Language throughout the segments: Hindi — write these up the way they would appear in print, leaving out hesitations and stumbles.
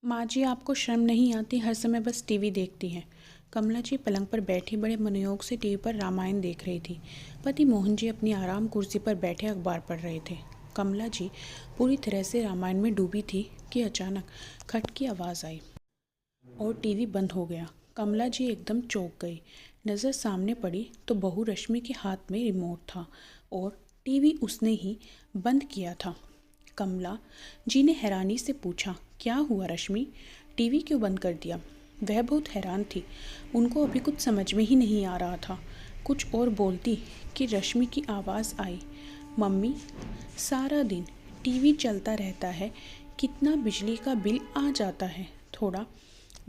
माँ जी, आपको शर्म नहीं आती? हर समय बस टीवी देखती हैं। कमला जी पलंग पर बैठी बड़े मनोयोग से टीवी पर रामायण देख रही थी। पति मोहन जी अपनी आराम कुर्सी पर बैठे अखबार पढ़ रहे थे। कमला जी पूरी तरह से रामायण में डूबी थी कि अचानक खट की आवाज़ आई और टीवी बंद हो गया। कमला जी एकदम चौंक गई। नज़र सामने पड़ी तो बहू रश्मि के हाथ में रिमोट था और टीवी उसने ही बंद किया था। कमला जी ने हैरानी से पूछा, क्या हुआ रश्मि? टीवी क्यों बंद कर दिया? वह बहुत हैरान थी। उनको अभी कुछ समझ में ही नहीं आ रहा था। कुछ और बोलती कि रश्मि की आवाज़ आई, मम्मी, सारा दिन टीवी चलता रहता है, कितना बिजली का बिल आ जाता है, थोड़ा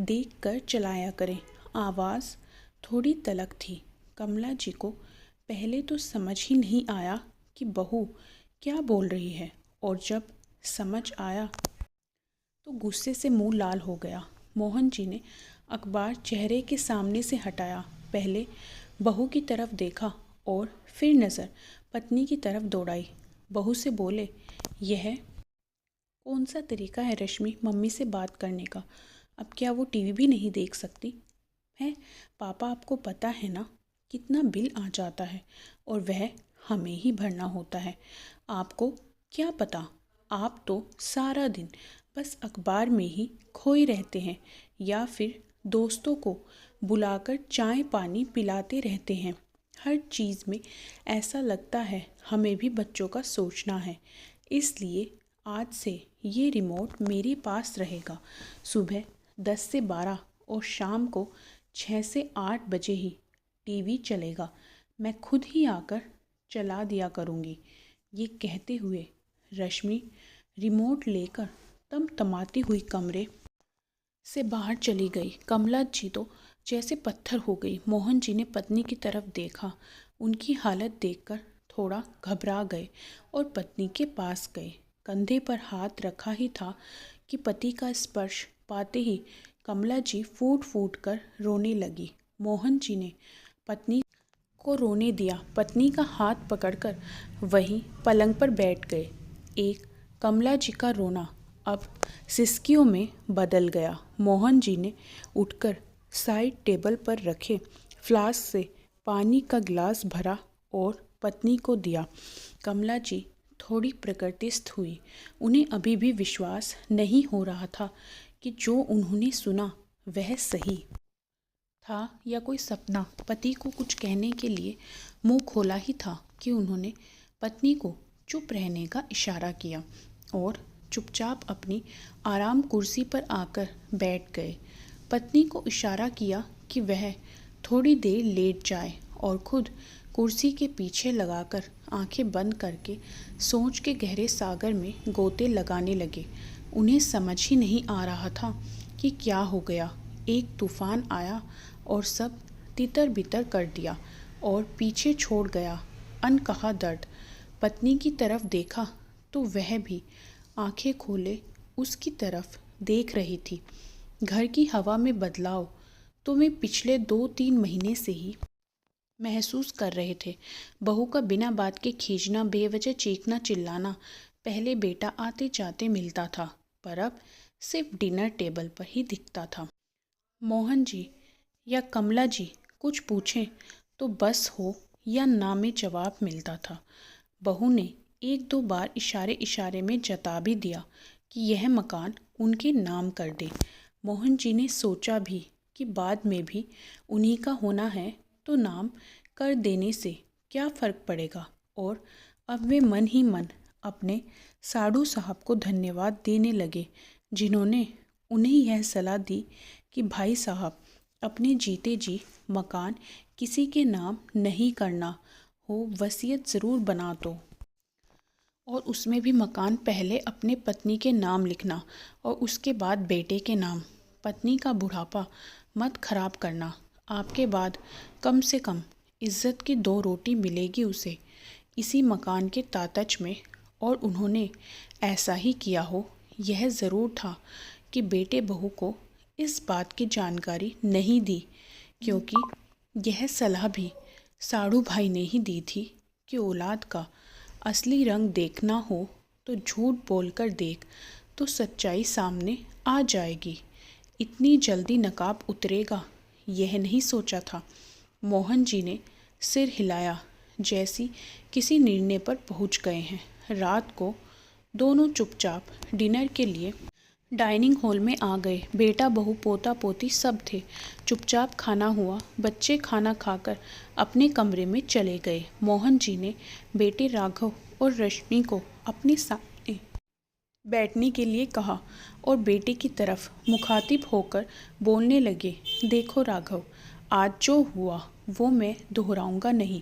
देख कर चलाया करें। आवाज़ थोड़ी तलख थी। कमला जी को पहले तो समझ ही नहीं आया कि बहू क्या बोल रही है, और जब समझ आया तो गुस्से से मुंह लाल हो गया। मोहन जी ने अखबार चेहरे के सामने से हटाया, पहले बहू की तरफ देखा और फिर नज़र पत्नी की तरफ दौड़ाई। बहू से बोले, यह कौन सा तरीका है रश्मि मम्मी से बात करने का? अब क्या वो टीवी भी नहीं देख सकती है? पापा, आपको पता है ना कितना बिल आ जाता है और वह हमें ही भरना होता है। आपको क्या पता, आप तो सारा दिन बस अखबार में ही खोए रहते हैं या फिर दोस्तों को बुलाकर चाय पानी पिलाते रहते हैं। हर चीज़ में ऐसा लगता है हमें भी बच्चों का सोचना है। इसलिए आज से ये रिमोट मेरे पास रहेगा। सुबह 10 से 12 और शाम को 6 से 8 बजे ही टीवी चलेगा। मैं खुद ही आकर चला दिया करूँगी। ये कहते हुए रश्मि रिमोट लेकर तमतमाती हुई कमरे से बाहर चली गई। कमला जी तो जैसे पत्थर हो गई। मोहन जी ने पत्नी की तरफ देखा। उनकी हालत देखकर थोड़ा घबरा गए और पत्नी के पास गए। कंधे पर हाथ रखा ही था कि पति का स्पर्श पाते ही कमला जी फूट फूट कर रोने लगी। मोहन जी ने पत्नी को रोने दिया। पत्नी का हाथ पकड़कर वहीं पलंग पर बैठ गए। एक कमला जी का रोना अब सिसकियों में बदल गया। मोहन जी ने उठकर साइड टेबल पर रखे फ्लास्क से पानी का गिलास भरा और पत्नी को दिया। कमला जी थोड़ी प्रकृतिस्थ हुई। उन्हें अभी भी विश्वास नहीं हो रहा था कि जो उन्होंने सुना वह सही था या कोई सपना। पति को कुछ कहने के लिए मुंह खोला ही था कि उन्होंने पत्नी को चुप रहने का इशारा किया और चुपचाप अपनी आराम कुर्सी पर आकर बैठ गए। पत्नी को इशारा किया कि वह थोड़ी देर लेट जाए और खुद कुर्सी के पीछे लगाकर आंखें बंद करके सोच के गहरे सागर में गोते लगाने लगे। उन्हें समझ ही नहीं आ रहा था कि क्या हो गया। एक तूफान आया और सब तितर बितर कर दिया और पीछे छोड़ गया अनकहा दर्द। पत्नी की तरफ देखा तो वह भी आंखें खोले उसकी तरफ देख रही थी। घर की हवा में बदलाव तो वे पिछले 2-3 महीने से ही महसूस कर रहे थे। बहू का बिना बात के खींचना, बेवजह चीखना चिल्लाना पहले बेटा आते जाते मिलता था, पर अब सिर्फ डिनर टेबल पर ही दिखता था। मोहन जी या कमला जी कुछ पूछें तो बस हो या ना में जवाब मिलता था। बहू ने 1-2 बार इशारे इशारे में जता भी दिया कि यह मकान उनके नाम कर दे। मोहन जी ने सोचा भी कि बाद में भी उन्हीं का होना है तो नाम कर देने से क्या फ़र्क पड़ेगा, और अब वे मन ही मन अपने साड़ू साहब को धन्यवाद देने लगे जिन्होंने उन्हें यह सलाह दी कि भाई साहब, अपने जीते जी मकान किसी के नाम नहीं करना हो, वसीयत ज़रूर बना दो और उसमें भी मकान पहले अपने पत्नी के नाम लिखना और उसके बाद बेटे के नाम। पत्नी का बुढ़ापा मत खराब करना। आपके बाद कम से कम इज्जत की 2 रोटी मिलेगी उसे इसी मकान के तातच में। और उन्होंने ऐसा ही किया हो। यह ज़रूर था कि बेटे बहू को इस बात की जानकारी नहीं दी, क्योंकि यह सलाह भी साड़ू भाई ने ही दी थी कि औलाद का असली रंग देखना हो तो झूठ बोलकर देख, तो सच्चाई सामने आ जाएगी। इतनी जल्दी नकाब उतरेगा यह नहीं सोचा था। मोहन जी ने सिर हिलाया, जैसी किसी निर्णय पर पहुंच गए हैं। रात को दोनों चुपचाप डिनर के लिए डाइनिंग हॉल में आ गए। बेटा बहू पोता पोती सब थे। चुपचाप खाना हुआ। बच्चे खाना खाकर अपने कमरे में चले गए। मोहन जी ने बेटे राघव और रश्मि को अपने सामने बैठने के लिए कहा और बेटे की तरफ मुखातिब होकर बोलने लगे, देखो राघव, आज जो हुआ वो मैं दोहराऊंगा नहीं।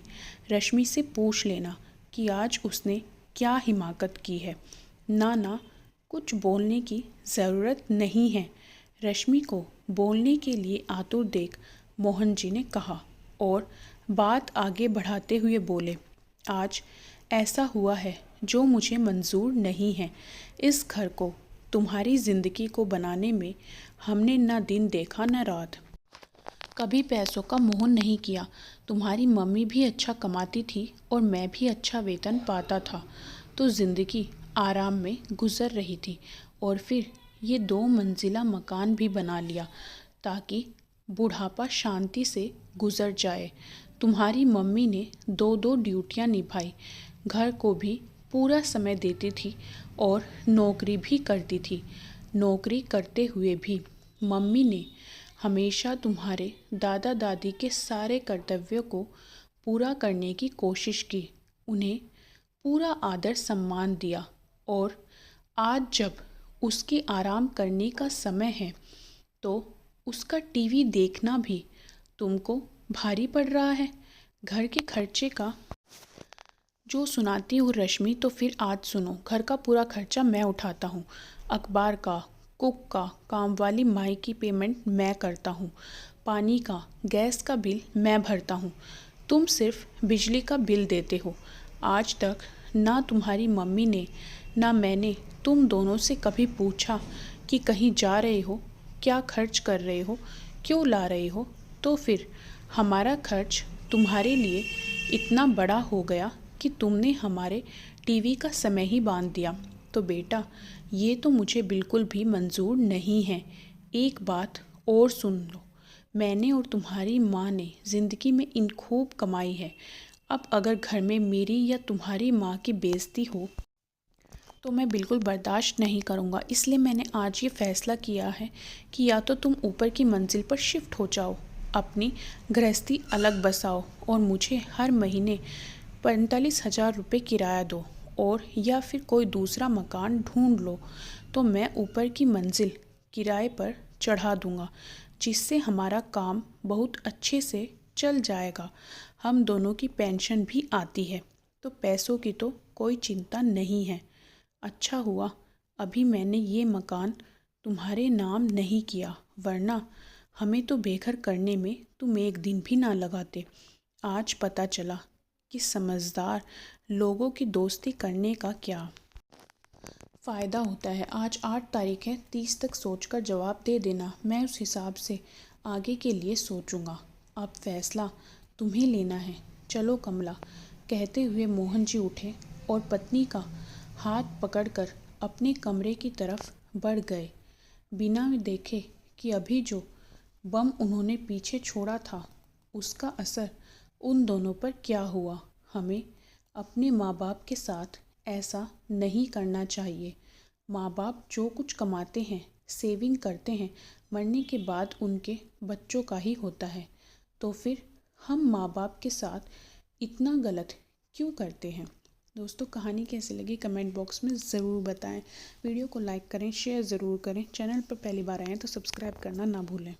रश्मि से पूछ लेना कि आज उसने क्या हिमाकत की है। ना कुछ बोलने की ज़रूरत नहीं है। रश्मि को बोलने के लिए आतुर देख मोहन जी ने कहा और बात आगे बढ़ाते हुए बोले, आज ऐसा हुआ है जो मुझे मंजूर नहीं है। इस घर को, तुम्हारी ज़िंदगी को बनाने में हमने ना दिन देखा ना रात। कभी पैसों का मोह नहीं किया। तुम्हारी मम्मी भी अच्छा कमाती थी और मैं भी अच्छा वेतन पाता था, तो ज़िंदगी आराम में गुजर रही थी। और फिर ये 2 मंजिला मकान भी बना लिया ताकि बुढ़ापा शांति से गुजर जाए। तुम्हारी मम्मी ने 2 ड्यूटियां निभाई, घर को भी पूरा समय देती थी और नौकरी भी करती थी। नौकरी करते हुए भी मम्मी ने हमेशा तुम्हारे दादा दादी के सारे कर्तव्यों को पूरा करने की कोशिश की, उन्हें पूरा आदर सम्मान दिया। और आज जब उसके आराम करने का समय है तो उसका टीवी देखना भी तुमको भारी पड़ रहा है। घर के खर्चे का जो सुनाती हूँ रश्मि, तो फिर आज सुनो। घर का पूरा खर्चा मैं उठाता हूँ। अखबार का, कुक का, काम वाली माई की पेमेंट मैं करता हूँ। पानी का, गैस का बिल मैं भरता हूँ। तुम सिर्फ बिजली का बिल देते हो। आज तक ना तुम्हारी मम्मी ने ना मैंने तुम दोनों से कभी पूछा कि कहीं जा रहे हो, क्या खर्च कर रहे हो, क्यों ला रहे हो। तो फिर हमारा खर्च तुम्हारे लिए इतना बड़ा हो गया कि तुमने हमारे टीवी का समय ही बांध दिया। तो बेटा, ये तो मुझे बिल्कुल भी मंजूर नहीं है। एक बात और सुन लो, मैंने और तुम्हारी माँ ने ज़िंदगी में इन खूब कमाई है। अब अगर घर में मेरी या तुम्हारी माँ की बेइज्जती हो तो मैं बिल्कुल बर्दाश्त नहीं करूँगा। इसलिए मैंने आज ये फ़ैसला किया है कि या तो तुम ऊपर की मंजिल पर शिफ्ट हो जाओ, अपनी गृहस्थी अलग बसाओ और मुझे हर महीने 45,000 रुपये किराया दो, और या फिर कोई दूसरा मकान ढूंढ लो तो मैं ऊपर की मंजिल किराए पर चढ़ा दूँगा, जिससे हमारा काम बहुत अच्छे से चल जाएगा। हम दोनों की पेंशन भी आती है, तो पैसों की तो कोई चिंता नहीं है। अच्छा हुआ अभी मैंने ये मकान तुम्हारे नाम नहीं किया, वरना हमें तो बेघर करने में तुम एक दिन भी ना लगाते। आज पता चला कि समझदार लोगों की दोस्ती करने का क्या फ़ायदा होता है। आज 8 तारीख है, 30 तक सोचकर जवाब दे देना। मैं उस हिसाब से आगे के लिए सोचूंगा। अब फैसला तुम्हें लेना है। चलो कमला, कहते हुए मोहन जी उठे और पत्नी का हाथ पकड़कर अपने कमरे की तरफ बढ़ गए, बिना देखे कि अभी जो बम उन्होंने पीछे छोड़ा था उसका असर उन दोनों पर क्या हुआ। हमें अपने माँ बाप के साथ ऐसा नहीं करना चाहिए। माँ बाप जो कुछ कमाते हैं, सेविंग करते हैं, मरने के बाद उनके बच्चों का ही होता है। तो फिर हम माँ बाप के साथ इतना गलत क्यों करते हैं। दोस्तों, कहानी कैसी लगी कमेंट बॉक्स में ज़रूर बताएं। वीडियो को लाइक करें, शेयर ज़रूर करें। चैनल पर पहली बार आएँ तो सब्सक्राइब करना ना भूलें।